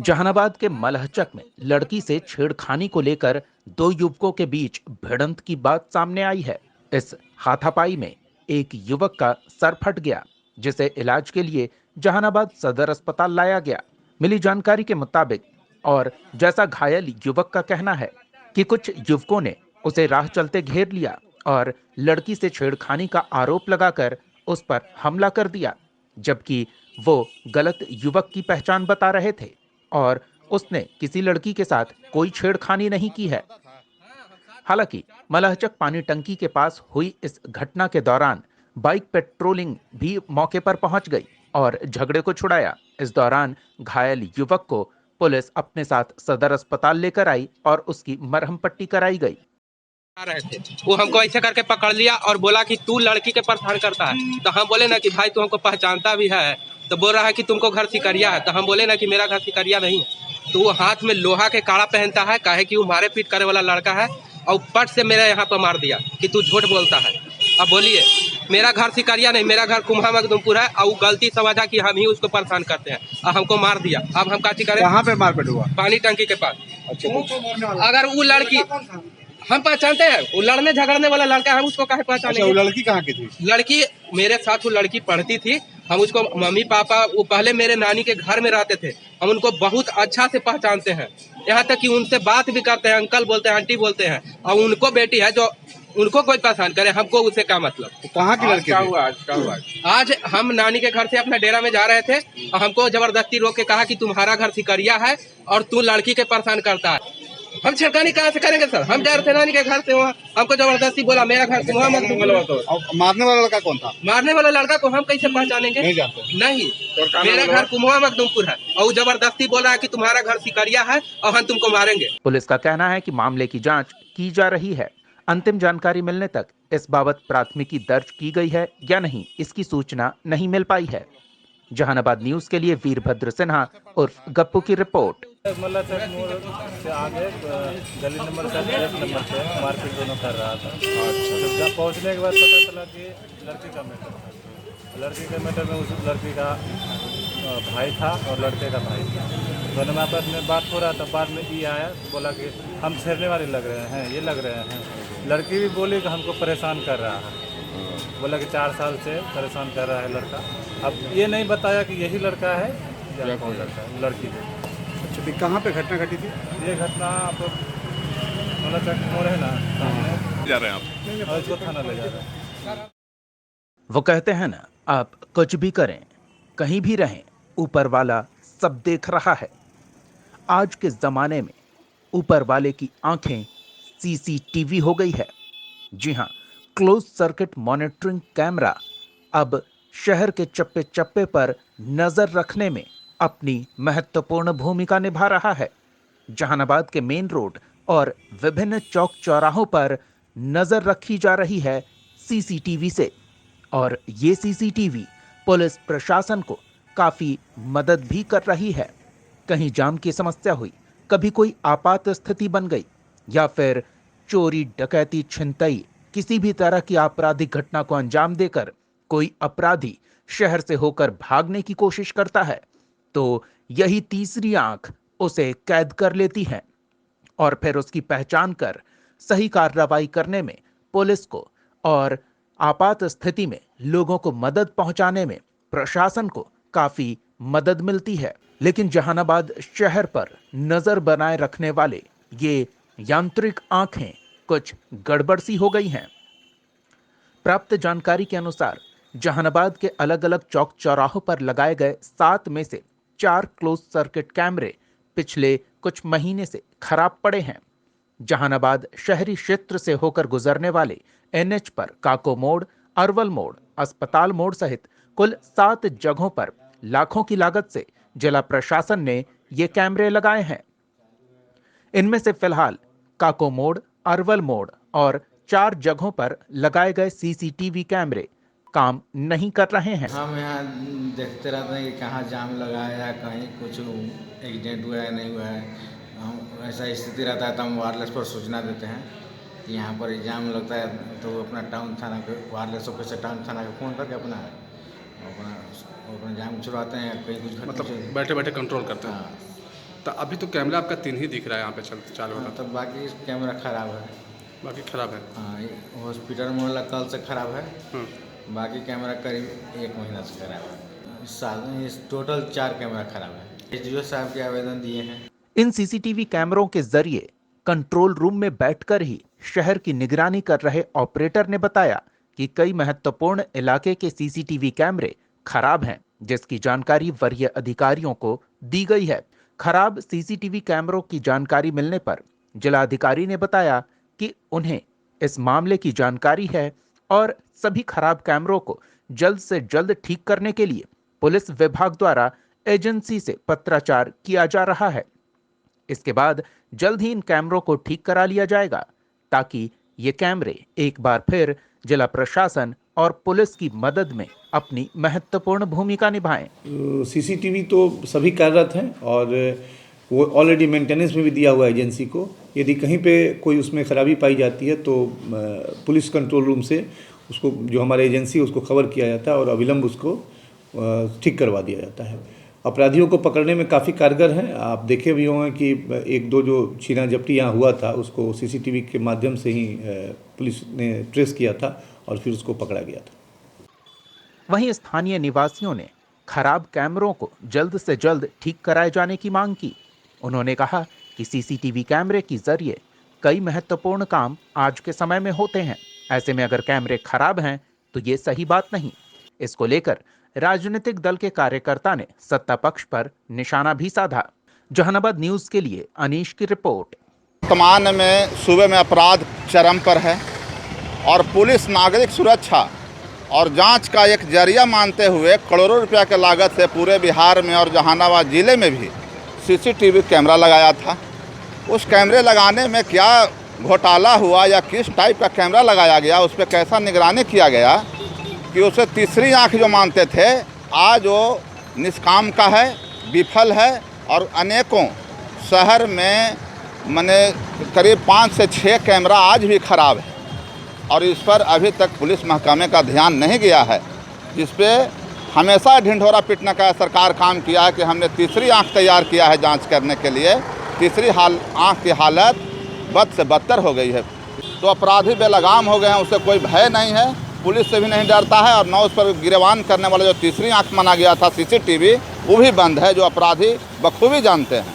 जहानाबाद के मलहचक में लड़की से छेड़खानी को लेकर दो युवकों के बीच भिड़ंत की बात सामने आई है। इस हाथापाई में एक युवक का सर फट गया, जिसे इलाज के लिए जहानाबाद सदर अस्पताल लाया गया। मिली जानकारी के मुताबिक और जैसा घायल युवक का कहना है कि कुछ युवकों ने उसे राह चलते घेर लिया और लड़की से छेड़खानी का आरोप लगाकर उस पर हमला कर दिया, जबकि वो गलत युवक की पहचान बता रहे थे और उसने किसी लड़की के साथ कोई छेड़खानी नहीं की है। हालांकि मलहचक पानी टंकी के पास हुई इस घटना के दौरान बाइक पेट्रोलिंग भी मौके पर पहुंच गई और झगड़े को छुड़ाया। इस दौरान घायल युवक को पुलिस अपने साथ सदर अस्पताल लेकर आई और उसकी मरहम पट्टी कराई गई। आ रहे थे, वो हमको ऐसे करके पकड़ लिया और बोला कि तू लड़की के परेशान करता है। तो हम बोले ना कि भाई तू हमको पहचानता भी है। तो बोल रहा है कि तुमको घर सिकरिया है। तो हम बोले ना कि मेरा घर सिकरिया नहीं है। तो वो हाथ में लोहा के काड़ा पहनता है, काहे कि वो मारे पीट करे वाला लड़का है, और पट से मेरे यहाँ पर मार दिया कि तू झूठ बोलता है। अब बोलिए, मेरा घर सिकरिया नहीं, मेरा घर कुम्हा मखदुमपुर है, और वो गलती समझा कि हम ही उसको परेशान करते हैं और हमको मार दिया। अब हम काटी करें? कहाँ पे मारपीट हुआ? पानी टंकी के पास। अच्छा, अगर वो लड़की हम पहचानते हैं, वो लड़ने झगड़ने वाला लड़का है, उसको काहे पहचानेंगे? अच्छा, वो लड़की कहाँ की थी? लड़की मेरे साथ वो लड़की पढ़ती थी। हम उसको मम्मी पापा, वो पहले मेरे नानी के घर में रहते थे, हम उनको बहुत अच्छा से पहचानते हैं। यहाँ तक कि उनसे बात भी करते हैं, अंकल बोलते हैं, आंटी बोलते हैं। और उनको बेटी है, जो उनको कोई पहचान करे, हमको उससे क्या मतलब? तो कहाँ की लड़की थी? आज हम नानी के घर से अपने डेरा में जा रहे थे और हमको जबरदस्ती रोक के कहा कि तुम्हारा घर सिकरिया है और तू लड़की के परेशान करता है। हम छेड़खानी कहाँ से करेंगे सर? हम जा रहे थे नानी के घर से, वहाँ हमको जबरदस्ती बोला मेरा घर कुम्हा मखदुमपुर है। और मारने वाला लड़का कौन था? मारने वाला लड़का को हम कैसे पहचानेंगे? नहीं जानते। नहीं, मेरा घर कुम्हा मखदुमपुर है और वो जबरदस्ती बोल रहा है कि तुम्हारा घर सिकरिया है और हम तुमको मारेंगे। पुलिस का कहना है कि मामले की जांच की जा रही है। अंतिम जानकारी मिलने तक इस बाबत प्राथमिकी दर्ज की गई है या नहीं, इसकी सूचना नहीं मिल पाई है। जहानाबाद न्यूज के लिए वीरभद्र सिन्हा उर्फ गप्पू की रिपोर्ट। मल्लाचक मोड़ से आगे गली नंबर 1 नंबर पे मारपीट दोनों कर रहा था। अच्छा, जब पहुंचने के बाद पता चला कि लड़की का मैटर था। लड़की के मैटर में उस लड़की का भाई था और लड़के का भाई था। दोनों में आपस में बात हो रहा था। बाद में ये आया, बोला कि हम छेड़ने वाले लग रहे हैं, ये लग रहे हैं। लड़की भी बोली कि हमको परेशान कर रहा है। बोला कि 4 साल से परेशान कर रहा है लड़का। अब ये नहीं बताया कि यही लड़का है या कौन लड़का है, लड़की को। अच्छा, तो कहाँ पे घटना घटी थी? ये घटना आप मल्लाचक मोड़ है ना, जा रहे हैं आप? और इसको थाना ले जा रहे हैं। वो कहते हैं ना, आप कुछ भी करें, कहीं भी रहें, ऊपर वाला सब देख रहा है। आज के जमाने में ऊपर वाले की आंखें सीसीटीवी हो गई है। जी हां, क्लोज सर्किट मॉनिटरिंग कैमरा अब शहर के चप्पे चप्पे पर नजर रखने में अपनी महत्वपूर्ण भूमिका निभा रहा है। जहानाबाद के मेन रोड और विभिन्न चौक चौराहों पर नजर रखी जा रही है सीसीटीवी से, और ये सीसीटीवी पुलिस प्रशासन को काफी मदद भी कर रही है। कहीं जाम की समस्या हुई, कभी कोई आपात स्थिति बन गई, या फिर चोरी डकैती छिनतई किसी भी तरह की आपराधिक घटना को अंजाम देकर कोई अपराधी शहर से होकर भागने की कोशिश करता है, तो यही तीसरी आंख उसे कैद कर लेती है और फिर उसकी पहचान कर सही कार्रवाई करने में पुलिस को और आपात स्थिति में लोगों को मदद पहुंचाने में प्रशासन को काफी मदद मिलती है। लेकिन जहानाबाद शहर पर नजर बनाए रखने वाले ये यांत्रिक आंखें कुछ गड़बड़ सी हो गई हैं। प्राप्त जानकारी के अनुसार जहानाबाद के अलग अलग चौक चौराहों पर लगाए गए 7 में से 4 क्लोज सर्किट कैमरे पिछले कुछ महीने से खराब पड़े हैं। जहानाबाद शहरी क्षेत्र से होकर गुजरने वाले एनएच पर काको मोड़, अरवल मोड़, अस्पताल मोड़ सहित कुल 7 जगहों पर लाखों की लागत से जिला प्रशासन ने ये कैमरे लगाए हैं। इनमें से फिलहाल काको मोड़, अरवल मोड़ और 4 जगहों पर लगाए गए सीसीटीवी कैमरे काम नहीं कर रहे हैं। हम यहाँ देखते रहते हैं कि कहाँ जाम लगा है या कहीं कुछ एक्सीडेंट हुआ है, नहीं हुआ है। हम ऐसा स्थिति रहता है तो हम वायरलेस पर सूचना देते हैं कि यहाँ पर जाम लगता है, तो अपना टाउन थाना के वायरलेस ऑफिसर टाउन थाना को फ़ोन करके अपना अपना जाम छुड़वाते हैं, कहीं कुछ घटना मतलब बैठे बैठे कंट्रोल करते हैं। हाँ, तो अभी तो कैमरा आपका 3 ही दिख रहा है यहाँ पे चालू हाँ, होगा, तब बाकी कैमरा ख़राब है। बाकी खराब है। हाँ, ये हॉस्पिटल मोहल्ला कल से ख़राब है, हम्म। बाकी कैमरा करीब 1 महीना से ख़राब है। इस टोटल 4 कैमरा ख़राब है। एसडीओ साहब के आवेदन दिए हैं। इन सीसीटीवी कैमरों के जरिए कंट्रोल रूम में बैठकर ही शहर की निगरानी कर रहे ऑपरेटर ने बताया कि कई महत्वपूर्ण इलाके के सीसीटीवी कैमरे खराब हैं, जिसकी जानकारी वरीय अधिकारियों को दी गई है। खराब सीसीटीवी कैमरों की जानकारी मिलने पर जिलाधिकारी ने बताया कि उन्हें इस मामले की जानकारी है और सभी खराब कैमरों को जल्द से जल्द ठीक करने के लिए पुलिस विभाग द्वारा एजेंसी से पत्राचार किया जा रहा है। इसके बाद जल्द ही इन कैमरों को ठीक करा लिया जाएगा ताकि ये कैमरे एक बार फिर जिला प्रशासन और पुलिस की मदद में अपनी महत्वपूर्ण भूमिका निभाएं। सीसीटीवी तो सभी कार्यरत हैं और वो ऑलरेडी मेंटेनेंस में भी दिया हुआ है एजेंसी को। यदि कहीं पे कोई उसमें खराबी पाई जाती है तो पुलिस कंट्रोल रूम से उसको, जो हमारे एजेंसी है, उसको खबर किया जाता है और अविलंब उसको ठीक करवा दिया जाता है। अपराधियों को पकड़ने में काफ़ी कारगर हैं। आप देखे भी होंगे कि 1-2 जो छीना झपटी यहाँ हुआ था उसको सीसीटीवी के माध्यम से ही पुलिस ने ट्रेस किया था और फिर उसको पकड़ा गया था। वहीं स्थानीय निवासियों ने खराब कैमरों को जल्द से जल्द ठीक कराए जाने की मांग की। उन्होंने कहा कि सीसीटीवी कैमरे के जरिए कई महत्वपूर्ण काम आज के समय में होते हैं। ऐसे में अगर कैमरे खराब हैं तो ये सही बात नहीं। इसको लेकर राजनीतिक दल के कार्यकर्ता ने सत्ता पक्ष पर निशाना भी साधा। जहानाबाद न्यूज के लिए अनीश की रिपोर्ट। वर्तमान में सूबे में अपराध चरम पर है और पुलिस नागरिक सुरक्षा और जांच का एक जरिया मानते हुए करोड़ों रुपया के लागत से पूरे बिहार में और जहानाबाद जिले में भी सीसीटीवी कैमरा लगाया था। उस कैमरे लगाने में क्या घोटाला हुआ या किस टाइप का कैमरा लगाया गया, उस पर कैसा निगरानी किया गया कि उसे तीसरी आंख जो मानते थे आज वो निष्काम का है, विफल है और अनेकों शहर में मने करीब 5 से 6 कैमरा आज भी खराब है और इस पर अभी तक पुलिस महकमे का ध्यान नहीं गया है, जिस पे हमेशा ढिंढोरा पीटने का सरकार काम किया है कि हमने तीसरी आंख तैयार किया है जांच करने के लिए। तीसरी आंख की हालत बद से बदतर हो गई है, तो अपराधी बेलगाम हो गए हैं, उसे कोई भय नहीं है, पुलिस से भी नहीं डरता है और न उस पर गिरवान करने वाला जो तीसरी आंख माना गया था सीसीटीवी, वो भी बंद है, जो अपराधी बखूबी जानते हैं।